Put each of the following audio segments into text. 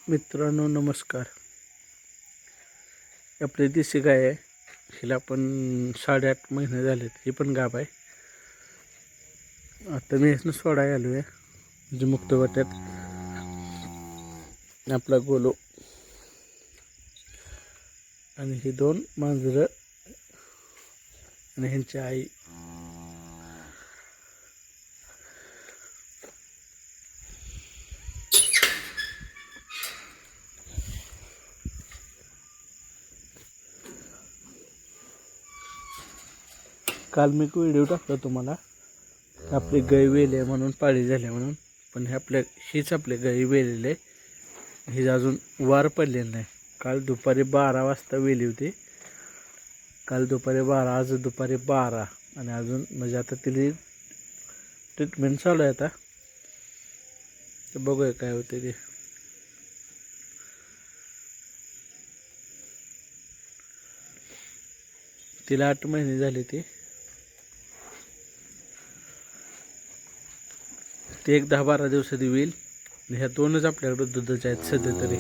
मित्रांनो नमस्कार. आपली देशी गाय आहे. हिला पण 8.5 महिने झालेत. ही पण गाभ आहे. आता मी ह्यानं सोडायला आलो आहे म्हणजे मुक्त वाट्यात. आपला गोलो आणि ही 2 मांजरं आणि ह्यांची आई. काल मी एक व्हिडिओ टाकला तुम्हाला, आपली गाय वेले म्हणून, पाळी झाली म्हणून. पण हे हीच आपली गाय वेलेली आहे. ही अजून वार पडलेली नाही. काल दुपारी 12 वाजता वेली होती. काल दुपारी 12, आज दुपारी 12 आणि अजून म्हणजे आता तिला ट्रीटमेंट चालू आहे. आता तर बघूया काय होते ते. तिला 8 महिने झाले. ते एक 10-12 दिवसात येईल. ह्या 2च आपल्याकडे दुधाच्या आहेत सध्या तरी.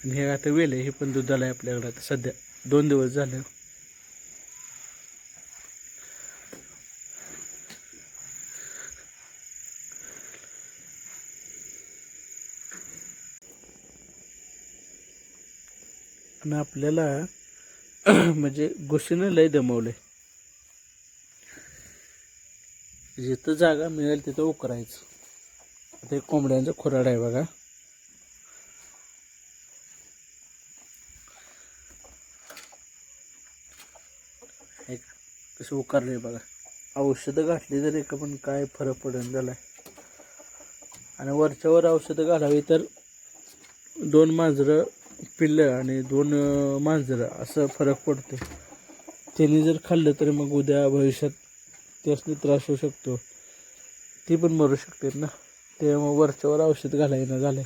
आणि हे आता वेल हे पण दुधाला आहे आपल्याकडे आता सध्या 2 दिवस झाले. आणि आपल्याला म्हणजे गोष्टीनं लय दमवले. जिथं जागा मिळेल तिथं उकरायचं. आता एक कोंबड्यांचा खुराड आहे बघा. एक कसं उकारले बघा. औषधं घातली तरी का पण काय फरक पडेल झालाय. आणि वरच्यावर औषधं घालावी तर 2 मांजरं पिल्लं आणि 2 मांजरं असं फरक पडतो. त्यांनी जर खाल्लं तर मग उद्या भविष्यात त्यासनी त्रास होऊ शकतो. ती पण मरू शकते ना. त्यामुळे वरच्यावर औषध घालायला झालंय.